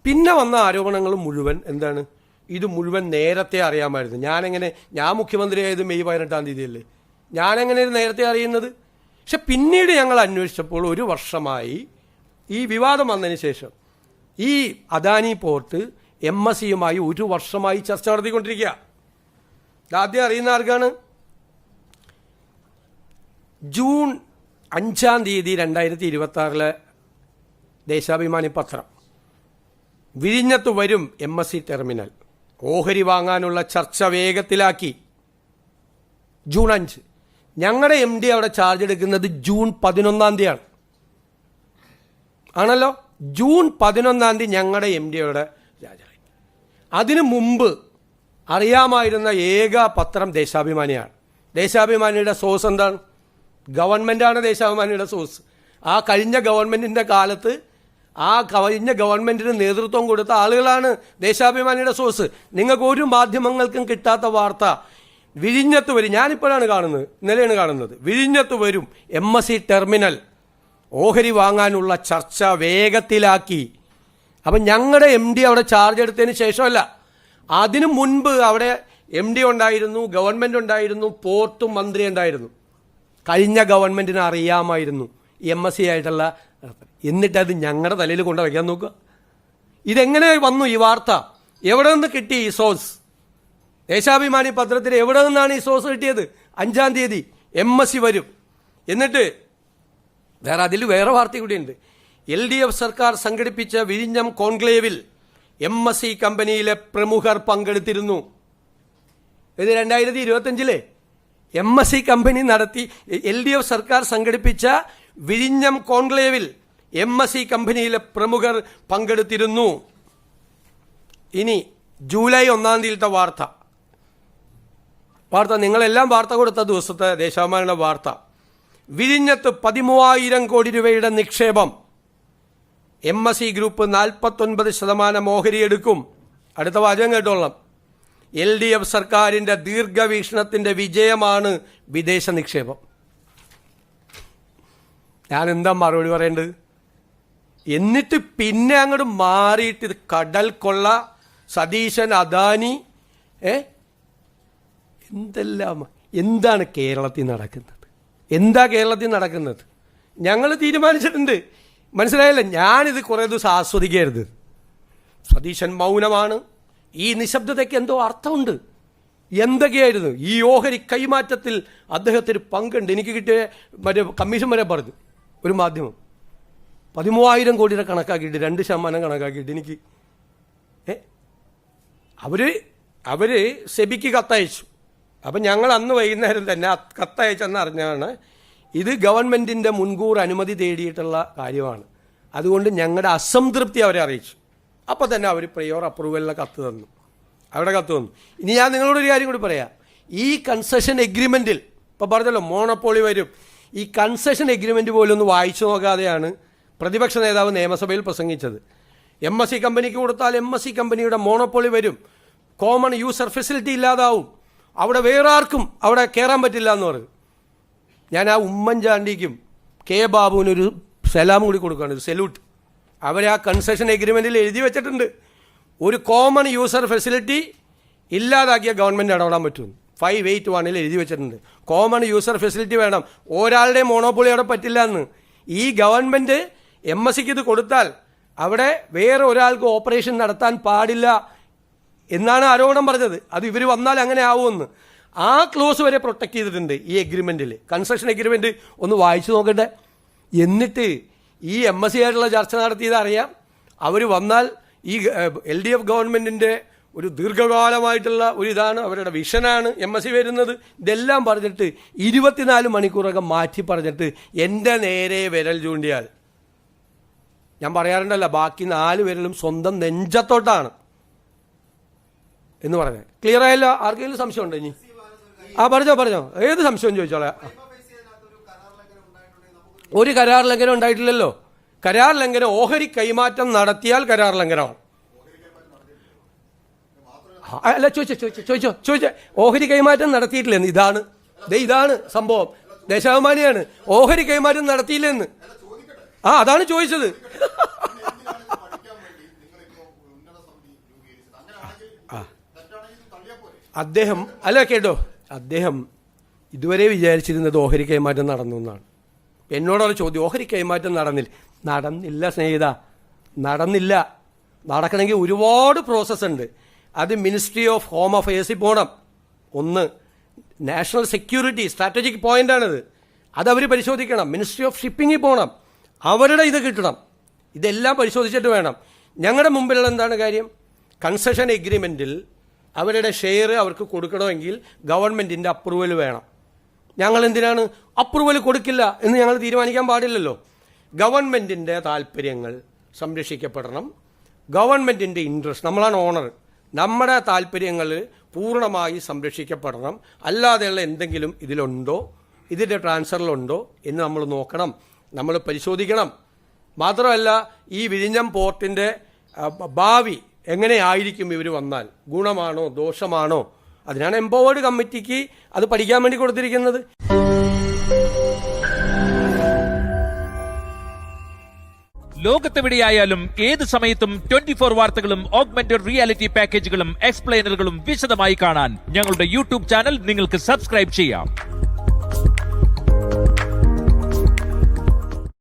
പിന്നെ വന്ന ആരോപണങ്ങൾ മുഴുവൻ എന്താണ്? ഇത് മുഴുവൻ നേരത്തെ അറിയാമായിരുന്നു. ഞാൻ മുഖ്യമന്ത്രിയായത് മെയ് 18-ാം തീയതിയല്ലേ. ഞാനെങ്ങനെ ഇത് നേരത്തെ അറിയുന്നത്? പക്ഷെ പിന്നീട് ഞങ്ങൾ അന്വേഷിച്ചപ്പോൾ 1 വർഷമായി ഈ വിവാദം വന്നതിന് ശേഷം ഈ അദാനി പോർട്ട് MSCയുമായി 1 വർഷമായി ചർച്ച നടത്തിക്കൊണ്ടിരിക്കുക. ആദ്യം അറിയുന്ന ആർക്കാണ്? ജൂൺ 5-ാം തീയതി 2026 ദേശാഭിമാനി പത്രം, വിഴിഞ്ഞത്ത് വരും MSC ടെർമിനൽ, ഓഹരി വാങ്ങാനുള്ള ചർച്ച വേഗത്തിലാക്കി. ജൂൺ 5. ഞങ്ങളുടെ MD അവിടെ ചാർജ് എടുക്കുന്നത് ജൂൺ 11-ാം തീയതിയാണ്. ആണല്ലോ. ജൂൺ 11-ാം തീയതി ഞങ്ങളുടെ MD അവിടെ രാജായി. അതിനു മുമ്പ് അറിയാമായിരുന്ന ഏക പത്രം ദേശാഭിമാനിയാണ്. ദേശാഭിമാനിയുടെ സോഴ്സ് എന്താണ്? ഗവൺമെൻറ്റാണ് ദേശാഭിമാനിയുടെ സോഴ്സ്. ആ കഴിഞ്ഞ ഗവൺമെൻറ്റിൻ്റെ കാലത്ത് ആ കഴിഞ്ഞ ഗവൺമെൻറ്റിന് നേതൃത്വം കൊടുത്ത ആളുകളാണ് ദേശാഭിമാനിയുടെ സോഴ്സ്. നിങ്ങൾക്ക് ഒരു മാധ്യമങ്ങൾക്കും കിട്ടാത്ത വാർത്ത വിഴിഞ്ഞത്ത് വരും. ഞാനിപ്പോഴാണ് കാണുന്നത്, ഇന്നലെയാണ് കാണുന്നത്. വിഴിഞ്ഞത്ത് വരും MSC ടെർമിനൽ, ഓഹരി വാങ്ങാനുള്ള ചർച്ച വേഗത്തിലാക്കി. അപ്പം ഞങ്ങളുടെ MD അവിടെ ചാർജ് എടുത്തതിന് ശേഷമല്ല, അതിനു മുൻപ് അവിടെ MD ഉണ്ടായിരുന്നു, ഗവൺമെൻറ് ഉണ്ടായിരുന്നു, പോർട്ടും മന്ത്രി ഉണ്ടായിരുന്നു. കഴിഞ്ഞ ഗവൺമെൻറ്റിന് അറിയാമായിരുന്നു MSC ആയിട്ടുള്ള. എന്നിട്ടത് ഞങ്ങളുടെ തലയിൽ കൊണ്ട് വയ്ക്കാൻ നോക്കുക. ഇതെങ്ങനെ വന്നു ഈ വാർത്ത? എവിടെ നിന്ന് കിട്ടി ഈ സോഴ്സ്? ദേശാഭിമാനി പത്രത്തിൽ എവിടെ നിന്നാണ് ഈ സോഴ്സ് കിട്ടിയത്? 5-ാം തീയതി MSC വരും. എന്നിട്ട് വേറെ വാർത്ത കൂടിയുണ്ട്. LDF സർക്കാർ സംഘടിപ്പിച്ച വിഴിഞ്ഞം കോൺക്ലേവിൽ MSC കമ്പനിയിലെ പ്രമുഖർ പങ്കെടുത്തിരുന്നു. ഇത് 2025 MSC കമ്പനി നടത്തി, LDF സർക്കാർ സംഘടിപ്പിച്ച വിഴിഞ്ഞം കോൺക്ലേവിൽ MSC കമ്പനിയിലെ പ്രമുഖർ പങ്കെടുത്തിരുന്നു. ഇനി ജൂലൈ 1-ാം തീയതിയിലത്തെ വാർത്ത നിങ്ങളെല്ലാം വാർത്ത കൊടുത്ത ദിവസത്തെ ദേശാഭിമാനിയുടെ വാർത്ത, വിഴിഞ്ഞത്ത് 13,000 കോടി രൂപയുടെ നിക്ഷേപം, MSC ഗ്രൂപ്പ് 49% ഓഹരിയെടുക്കും. അടുത്ത വാചകം കേട്ടോളാം. LDF സർക്കാരിൻ്റെ ദീർഘവീക്ഷണത്തിൻ്റെ വിജയമാണ് വിദേശ നിക്ഷേപം. ഞാൻ എന്താ മറുപടി പറയേണ്ടത്? എന്നിട്ട് പിന്നെ അങ്ങോട്ട് മാറിയിട്ട് ഇത് കടൽ കൊള്ള, സതീശൻ, അദാനി, എന്താണ് കേരളത്തിൽ നടക്കുന്നത്? കേരളത്തിൽ നടക്കുന്നത്? ഞങ്ങൾ തീരുമാനിച്ചിട്ടുണ്ട്. മനസ്സിലായല്ലോ. ഞാനിത് കുറേ ദിവസം ആസ്വദിക്കരുത്. സതീശൻ മൗനമാണ്. ഈ നിശബ്ദതയ്ക്ക് എന്തോ അർത്ഥമുണ്ട്. എന്തൊക്കെയായിരുന്നു ഈ ഓഹരി കൈമാറ്റത്തിൽ അദ്ദേഹത്തിന് പങ്കുണ്ട്. എനിക്ക് കിട്ടിയ കമ്മീഷൻ വരെ പറഞ്ഞു ഒരു മാധ്യമം. 13,000 കോടിയുടെ കണക്കാക്കിയിട്ട് 2% കണക്കാക്കിയിട്ട് എനിക്ക് അവർ സെബിക്ക് കത്തയച്ചു. അപ്പം ഞങ്ങൾ അന്ന് വൈകുന്നേരം തന്നെ കത്തയച്ചെന്ന് അറിഞ്ഞാണ് ഇത് ഗവൺമെൻറ്റിൻ്റെ മുൻകൂർ അനുമതി തേടിയിട്ടുള്ള കാര്യമാണ്. അതുകൊണ്ട് ഞങ്ങളുടെ അസംതൃപ്തി അവരെ അറിയിച്ചു. അപ്പോൾ തന്നെ അവർ പ്രയോർ അപ്രൂവലിലെ കത്ത് തന്നു. ഇനി ഞാൻ നിങ്ങളോടൊരു കാര്യം കൂടി പറയാം. ഈ കൺസെഷൻ എഗ്രിമെൻറ്റിൽ ഇപ്പോൾ പറഞ്ഞല്ലോ മോണോപ്പോളി വരും. ഈ കൺസെഷൻ എഗ്രിമെൻറ്റ് പോലും ഒന്ന് വായിച്ചു നോക്കാതെയാണ് പ്രതിപക്ഷ നേതാവ് നിയമസഭയിൽ പ്രസംഗിച്ചത്. MSC കമ്പനിക്ക് കൊടുത്താൽ MSC കമ്പനിയുടെ മോണോപ്പോളി വരും, കോമൺ യൂസർ ഫെസിലിറ്റി ഇല്ലാതാവും, അവിടെ വേറെ ആർക്കും അവിടെ കയറാൻ പറ്റില്ല എന്ന് പറയും. ഞാൻ ആ ഉമ്മൻചാണ്ടിക്കും കെ ബാബുവിനൊരു സലാം കൂടി കൊടുക്കുകയാണ്, ഒരു സല്യൂട്ട്. അവർ ആ കൺസെഷൻ എഗ്രിമെൻറ്റിൽ എഴുതി വെച്ചിട്ടുണ്ട്, ഒരു കോമൺ യൂസർ ഫെസിലിറ്റി ഇല്ലാതാക്കിയ ഗവൺമെൻറ് ഇടപെടാൻ പറ്റും. 581 എഴുതി വെച്ചിട്ടുണ്ട്. കോമൺ യൂസർ ഫെസിലിറ്റി വേണം, ഒരാളുടെ മോണോപ്പൊളി അവിടെ പറ്റില്ല എന്ന്. ഈ ഗവൺമെൻറ് MSCക്ക് ഇത് കൊടുത്താൽ അവിടെ വേറെ ഒരാൾക്ക് ഓപ്പറേഷൻ നടത്താൻ പാടില്ല എന്നാണ് ആരോപണം പറഞ്ഞത്. അത് ഇവർ വന്നാൽ അങ്ങനെ ആവുമെന്ന്. ആ ക്ലോസ് വരെ പ്രൊട്ടക്ട് ചെയ്തിട്ടുണ്ട് ഈ എഗ്രിമെൻറ്റിൽ. കൺസ്ട്രക്ഷൻ എഗ്രിമെൻറ്റ് ഒന്ന് വായിച്ചു നോക്കട്ടെ. എന്നിട്ട് ഈ MSC ആയിട്ടുള്ള ചർച്ച നടത്തിയത് അറിയാം. അവർ വന്നാൽ ഈ LDF ഗവൺമെൻറ്റിൻ്റെ ഒരു ദീർഘകാലമായിട്ടുള്ള ഒരു ഇതാണ്, അവരുടെ വിഷനാണ് MSC വരുന്നത്. ഇതെല്ലാം പറഞ്ഞിട്ട് 24 മണിക്കൂറൊക്കെ മാറ്റി പറഞ്ഞിട്ട് എൻ്റെ നേരെ വിരൽ ചൂണ്ടിയാൽ, ഞാൻ പറയാറുണ്ടല്ലോ ബാക്കി 4 വിരലും സ്വന്തം നെഞ്ചത്തോട്ടാണ് എന്ന് പറഞ്ഞത്. ക്ലിയർ ആയല്ലോ? ആർക്കെങ്കിലും സംശയം ഉണ്ടോ? ഇനി പറഞ്ഞോ, ഏത് സംശയം ചോദിച്ചോളാം. ഒരു കരാർ ലംഘനം ഉണ്ടായിട്ടില്ലല്ലോ. കരാർ ലംഘനം ഓഹരി കൈമാറ്റം നടത്തിയാൽ കരാർ ലംഘനമാണ്. അല്ല, ചോദിച്ചോ. ഓഹരി കൈമാറ്റം നടത്തിയിട്ടില്ലെന്ന്. ഇതാണ് സംഭവം. ദേശാഭിമാനിയാണ്. ഓഹരി കൈമാറ്റം നടത്തിയില്ലെന്ന്. അതാണ് ചോദിച്ചത്. അദ്ദേഹം അല്ല കേട്ടോ, അദ്ദേഹം ഇതുവരെ വിചാരിച്ചിരുന്നത് ഓഹരി കൈമാറ്റം നടന്നു എന്നാണ്. എന്നോടുള്ള ചോദ്യം, ഓഹരി കൈമാറ്റം നടന്നില്ല സ്നേഹിത, നടന്നില്ല. നടക്കണമെങ്കിൽ ഒരുപാട് പ്രോസസ്സ് ഉണ്ട്. അത് മിനിസ്ട്രി ഓഫ് ഹോം അഫയേഴ്സിൽ പോകണം. ഒന്ന്, നാഷണൽ സെക്യൂരിറ്റി സ്ട്രാറ്റജിക് പോയിന്റാണിത്, അതവർ പരിശോധിക്കണം. മിനിസ്ട്രി ഓഫ് ഷിപ്പിങ്ങിൽ പോകണം, അവരുടെ ഇത് കിട്ടണം. ഇതെല്ലാം പരിശോധിച്ചിട്ട് വേണം. ഞങ്ങളുടെ മുമ്പിലുള്ള എന്താണ് കാര്യം? കൺസെഷൻ എഗ്രിമെൻറ്റിൽ അവരുടെ ഷെയർ അവർക്ക് കൊടുക്കണമെങ്കിൽ ഗവൺമെൻറ്റിൻ്റെ അപ്രൂവൽ വേണം. ഞങ്ങൾ എന്തിനാണ് അപ്രൂവൽ കൊടുക്കില്ല എന്ന് ഞങ്ങൾ തീരുമാനിക്കാൻ പാടില്ലല്ലോ. ഗവൺമെൻറ്റിൻ്റെ താല്പര്യങ്ങൾ സംരക്ഷിക്കപ്പെടണം, ഗവൺമെൻറ്റിൻ്റെ ഇൻട്രസ്റ്റ്, നമ്മളാണ് ഓണർ, നമ്മുടെ താല്പര്യങ്ങൾ പൂർണ്ണമായി സംരക്ഷിക്കപ്പെടണം. അല്ലാതെയുള്ള എന്തെങ്കിലും ഇതിലുണ്ടോ, ഇതിൻ്റെ ട്രാൻസ്ഫറിലുണ്ടോ എന്ന് നമ്മൾ നോക്കണം, നമ്മൾ പരിശോധിക്കണം. മാത്രമല്ല, ഈ വിഴിഞ്ഞം പോർട്ടിൻ്റെ ഭാവി എങ്ങനെയായിരിക്കും ഇവർ വന്നാൽ, ഗുണമാണോ ദോഷമാണോ, അതിനാണ് എംപവേർഡ് കമ്മിറ്റിക്ക് അത് പഠിക്കാൻ വേണ്ടി കൊടുത്തിരിക്കുന്നത്. ലോകത്തെവിടെയായാലും ഏത് സമയത്തും 24 വാർത്തകളും ഓഗ്മെന്റഡ് റിയാലിറ്റി പാക്കേജുകളും എക്സ്പ്ലെയിനറുകളും വിശദമായി കാണാൻ ഞങ്ങളുടെ യൂട്യൂബ് ചാനൽ നിങ്ങൾക്ക് സബ്സ്ക്രൈബ് ചെയ്യാം.